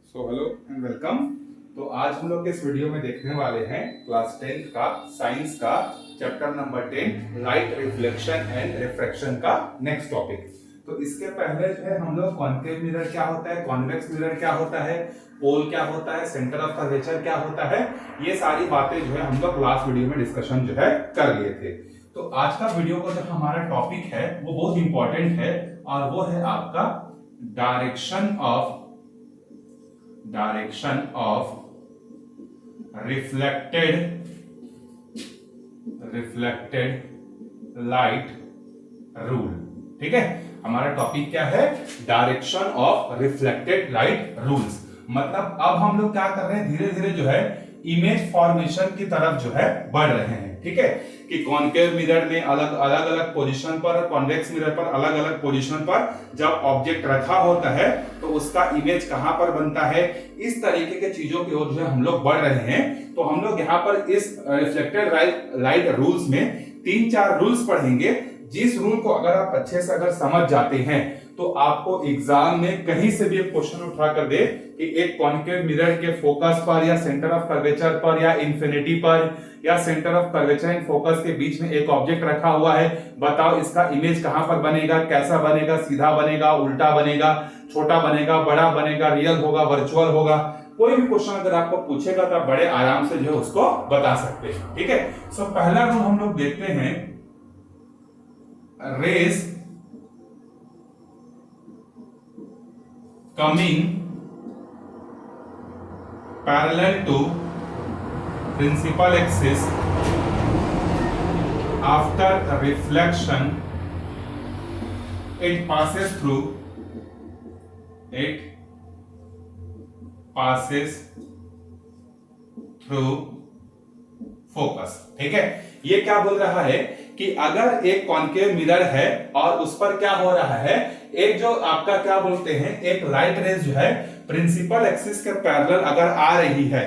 Hello and welcome. तो आज हम लोग इस वीडियो में देखने वाले हैं क्लास 10 का साइंस का chapter number 10 light reflection and refraction का नेक्स्ट टॉपिक। तो इसके पहले जो है हम लोग कॉन्केव मिरर क्या होता है, कॉन्वेक्स मिरर क्या होता है, पोल क्या होता है, सेंटर ऑफ कर्वेचर क्या होता है, ये सारी बातें जो है हम लोग लास्ट वीडियो में डिस्कशन जो है कर लिए थे। तो आज का वीडियो का जो हमारा टॉपिक है वो बहुत इंपॉर्टेंट है और वो है आपका direction of reflected light rule. ठीक है, हमारा टॉपिक क्या है, direction of reflected light rules. मतलब अब हम लोग क्या कर रहे हैं, धीरे धीरे जो है इमेज फॉर्मेशन की तरफ जो है बढ़ रहे हैं। ठीक है, कि कॉन्केव मिरर में अलग अलग पोजीशन पर, कॉन्वेक्स मिरर पर अलग अलग पोजीशन पर जब ऑब्जेक्ट रखा होता है तो उसका इमेज कहां पर बनता है, इस तरीके के चीजों की ओर जो है हम लोग बढ़ रहे हैं। तो हम लोग यहाँ पर इस रिफ्लेक्टेड लाइट रूल्स में 3-4 रूल्स पढ़ेंगे, जिस रूल को अगर आप अच्छे से अगर समझ जाते हैं तो आपको एग्जाम में कहीं से भी एक क्वेश्चन उठा कर दे कि एक कॉन्केव मिरर के फोकस पर या सेंटर ऑफ कर्वेचर पर या इंफिनिटी पर या centre of curvature and focus के बीच में एक ऑब्जेक्ट रखा हुआ है, बताओ इसका इमेज कहां पर बनेगा, कैसा बनेगा, सीधा बनेगा, उल्टा बनेगा, छोटा बनेगा, बड़ा बनेगा, रियल होगा, वर्चुअल होगा। कोई भी क्वेश्चन अगर आपको पूछेगा तो आप बड़े आराम से जो है उसको बता सकते हैं। ठीक है, सो पहला रूल हम लोग देखते हैं, raise coming parallel to principal axis after reflection it passes through focus। ठीक है, ये क्या बोल रहा है कि अगर एक कॉन्केव मिरर है और उस पर क्या हो रहा है, एक जो आपका क्या बोलते हैं, एक लाइट रेज जो है प्रिंसिपल एक्सिस के पैरेलल अगर आ रही है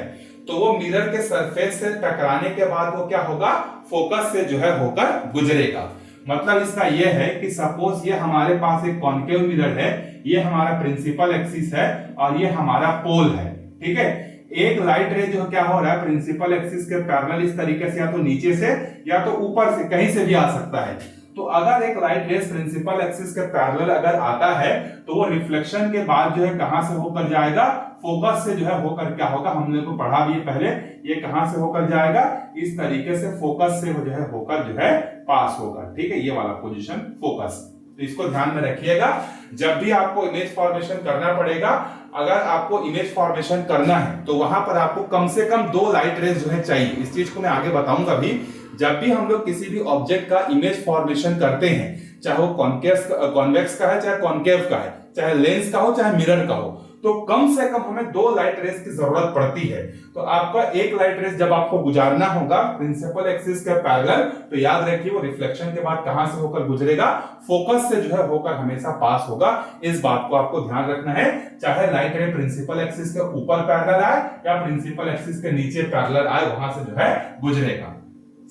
तो वो मिरर के सरफेस से टकराने के बाद वो क्या होगा, फोकस से जो है होकर गुजरेगा। मतलब इसका ये है कि सपोज ये हमारे पास एक कॉन्केव मिरर है, ये हमारा प्रिंसिपल एक्सिस है और ये हमारा पोल है। ठीक है, एक लाइट रे जो क्या हो रहा है प्रिंसिपल एक्सिस के पैरेलल इस तरीके से या तो नीचे से या तो ऊपर से कहीं से भी आ सकता है। तो अगर एक लाइट रेस प्रिंसिपल एक्सिस के पैरेलल अगर आता है तो वो रिफ्लेक्शन के बाद जो है कहां से होकर जाएगा, फोकस से जो है होकर क्या होगा, हमने तो पढ़ा भी है पहले, ये कहां से होकर जाएगा, इस तरीके से फोकस से जो है होकर जो है पास होगा। ठीक है, ये वाला पोजीशन फोकस, तो इसको ध्यान में रखिएगा। जब भी आपको इमेज फॉर्मेशन करना पड़ेगा, अगर आपको इमेज फॉर्मेशन करना है तो वहां पर आपको कम से कम 2 लाइट रेज जो है चाहिए। इस चीज को मैं आगे बताऊंगा भी। जब भी हम लोग किसी भी ऑब्जेक्ट का इमेज फॉर्मेशन करते हैं, चाहे वो कॉन्वेक्स का है, चाहे कॉन्केव का है, चाहे लेंस का हो, चाहे मिरर का हो, तो कम से कम हमें 2 लाइट रेज की जरूरत पड़ती है। तो आपका एक लाइट रेज जब आपको गुजारना होगा प्रिंसिपल एक्सिस के पैरेलल, तो याद रखिए वो रिफ्लेक्शन के बाद कहां से होकर गुजरेगा, फोकस से जो है होकर हमेशा पास होगा। इस बात को आपको ध्यान रखना है, चाहे लाइट रे प्रिंसिपल एक्सिस के ऊपर पैरेलल आए या प्रिंसिपल एक्सिस के नीचे पैरेलल आए, वहां से जो है गुजरेगा।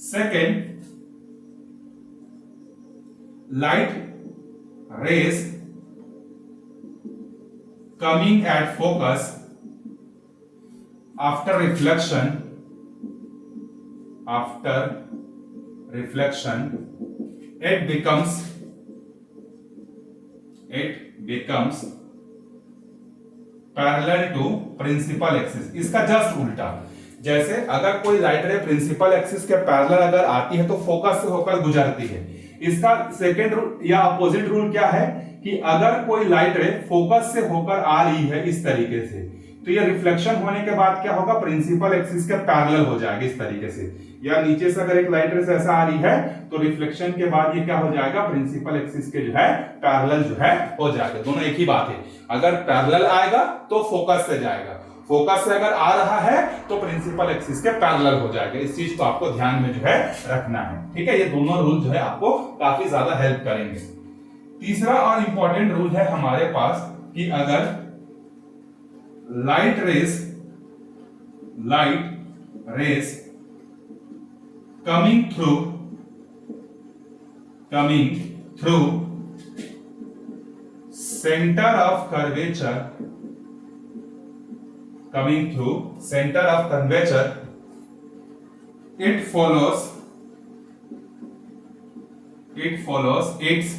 Second, light rays coming at focus after reflection it becomes parallel to principal axis। इसका जस्ट उल्टा, जैसे अगर कोई लाइट रे प्रिंसिपल एक्सिस के पैरेलल अगर आती है तो फोकस से होकर गुजरती है। इसका सेकेंड रूल या अपोजिट रूल क्या है कि अगर कोई लाइट रे फोकस से होकर आ रही है इस तरीके से, तो ये रिफ्लेक्शन होने के बाद क्या होगा, प्रिंसिपल एक्सिस के पैरेलल हो जाएगा इस तरीके से। या नीचे से अगर एक लाइट रे ऐसा आ रही है तो रिफ्लेक्शन के बाद ये क्या हो जाएगा, प्रिंसिपल एक्सिस के जो है पैरेलल जो है हो जाएगा। दोनों एक ही बात है, अगर पैरेलल आएगा तो फोकस से जाएगा, फोकस से अगर आ रहा है तो प्रिंसिपल एक्सिस के पैरेलल हो जाएगा। इस चीज को आपको ध्यान में जो है रखना है। ठीक है, ये दोनों रूल जो है आपको काफी ज्यादा हेल्प करेंगे। तीसरा और इंपॉर्टेंट रूल है हमारे पास कि अगर light rays coming through center of curvature coming through center of curvature, it follows its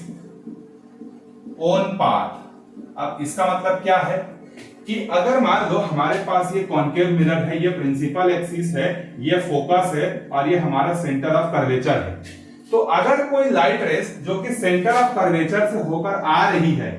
own path। अब इसका मतलब क्या है कि अगर मान लो हमारे पास ये कॉन्केव मिरर है, ये प्रिंसिपल एक्सिस है, ये फोकस है और ये हमारा सेंटर ऑफ कर्वेचर है, तो अगर कोई लाइट रेस जो कि सेंटर ऑफ कर्वेचर से होकर आ रही है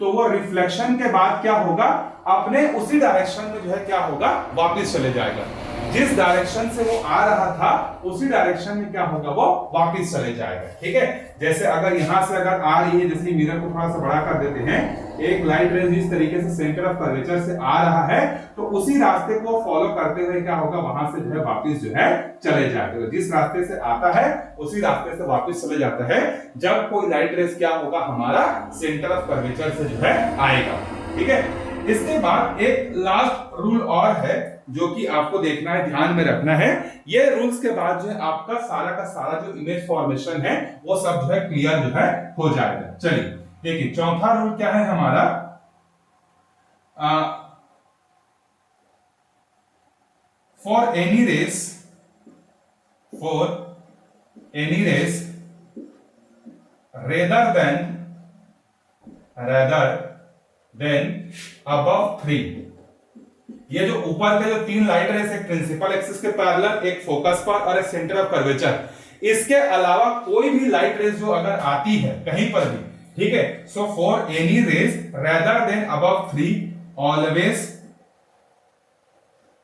तो वो रिफ्लेक्शन के बाद क्या होगा, अपने उसी डायरेक्शन में जो है क्या होगा, वापस चले जाएगा। जिस डायरेक्शन से वो आ रहा था उसी डायरेक्शन में क्या होगा, वो वापस चले जाएगा। ठीक है, जैसे अगर यहां से अगर आ रही है, जैसे मिरर को थोड़ा सा बड़ा कर देते हैं, एक लाइट रेज इस तरीके से सेंटर ऑफ कर्वेचर से आ रहा है तो उसी रास्ते को फॉलो करते हुए क्या होगा, वहां से जो है वापस जो है चले जाएगा। जिस रास्ते से आता है उसी रास्ते से वापस चले जाता है जब कोई लाइट रेज क्या होगा, हमारा सेंटर ऑफ कर्वेचर से जो है आएगा। ठीक है, इसके बाद एक लास्ट रूल और है जो कि आपको देखना है, ध्यान में रखना है। ये रूल्स के बाद जो है आपका सारा का सारा जो इमेज फॉर्मेशन है वो सब जो है क्लियर जो है हो जाएगा। चलिए देखिए, चौथा रूल क्या है हमारा, for any rays rather than above 3, ये जो ऊपर के जो 3 लाइट रेस, एक प्रिंसिपल एक्सिस के पैरेलल, एक फोकस पर और एक सेंटर ऑफ कर्वेचर, इसके अलावा कोई भी लाइट रेस जो अगर आती है कहीं पर भी, ठीक है, so for any rays rather than above 3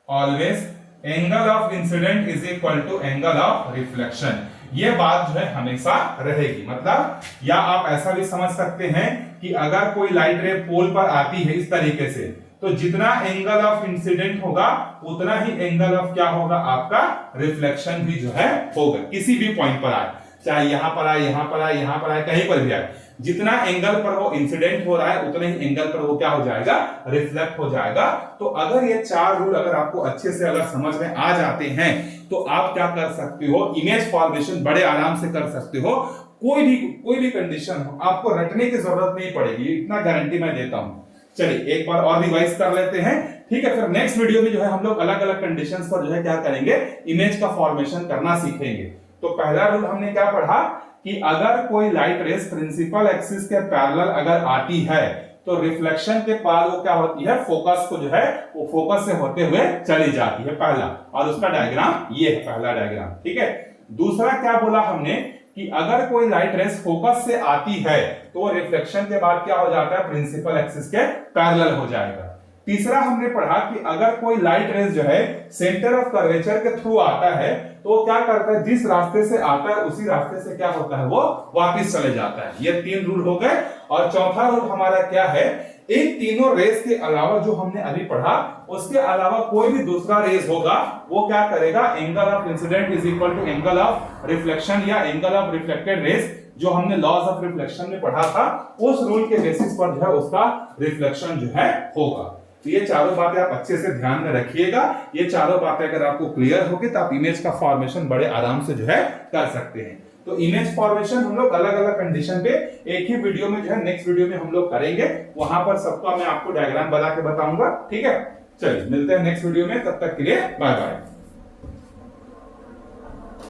always angle of incidence is equal to angle of reflection. ये बात जो है हमेशा रहेगी। मतलब या आप ऐसा भी समझ सकते हैं कि अगर कोई लाइट रे पोल पर आती है इस तरीके से, तो जितना एंगल ऑफ इंसिडेंट होगा उतना ही एंगल ऑफ क्या होगा, आपका रिफ्लेक्शन भी जो है होगा। किसी भी पॉइंट पर आए, चाहे यहां पर आए, यहां पर आए, यहां पर आए, कहीं पर भी आए, जितना एंगल पर वो इंसिडेंट हो रहा है उतने ही एंगल पर वो क्या हो जाएगा, रिफ्लेक्ट हो जाएगा। तो अगर ये 4 रूल अगर आपको अच्छे से अगर समझ में आ जाते हैं तो आप क्या कर सकते हो, इमेज फॉर्मेशन बड़े आराम से कर सकते हो। कोई भी कंडीशन हो, आपको रटने की जरूरत नहीं पड़ेगी, इतना गारंटी मैं देता हूं। चलिए एक बार और रिवाइज कर लेते हैं, ठीक है। फिर नेक्स्ट वीडियो में जो है हम लोग अलग अलग कंडीशंस पर जो है क्या करेंगे, इमेज का फॉर्मेशन करना सीखेंगे। तो पहला रूल हमने क्या पढ़ा कि अगर कोई लाइट रेस प्रिंसिपल एक्सिस के पैरेलल अगर आती है तो रिफ्लेक्शन के बाद वो क्या होती है, फोकस को जो है वो फोकस से होते हुए चली जाती है, पहला। और उसका डायग्राम ये है, पहला डायग्राम, ठीक है। दूसरा क्या बोला हमने कि अगर कोई लाइट रेस फोकस से आती है तो वो रिफ्लेक्शन के बाद क्या हो जाता है, प्रिंसिपल एक्सिस के पैरेलल हो जाएगा। तीसरा हमने पढ़ा कि अगर कोई लाइट रेस जो है सेंटर ऑफ कर्वेचर के थ्रू आता है तो वो क्या करता है, जिस रास्ते से आता है उसी रास्ते से क्या होता है, वो वापस चले जाता है। ये 3 रूल हो गए। और चौथा रूल हमारा क्या है, इन तीनों रेस के अलावा जो हमने अभी पढ़ा उसके अलावा कोई भी दूसरा रेस होगा वो क्या करेगा, angle of incidence is equal to angle of reflection या एंगल ऑफ रिफ्लेक्टेड रेस, जो हमने लॉज ऑफ रिफ्लेक्शन में पढ़ा था, उस रूल के बेसिस पर जो है उसका रिफ्लेक्शन जो है होगा। तो ये चारों बातें आप अच्छे से ध्यान में रखिएगा। ये चारों बातें अगर आपको क्लियर होगी तो आप इमेज का फॉर्मेशन बड़े आराम से जो है कर सकते हैं। तो इमेज फॉर्मेशन हम लोग अलग अलग कंडीशन पे एक ही वीडियो में जो है नेक्स्ट वीडियो में हम लोग करेंगे, वहां पर सबका मैं आपको डायग्राम बना के बताऊंगा, ठीक है। चलिए मिलते हैं नेक्स्ट वीडियो में, तब तक के लिए बाय बाय।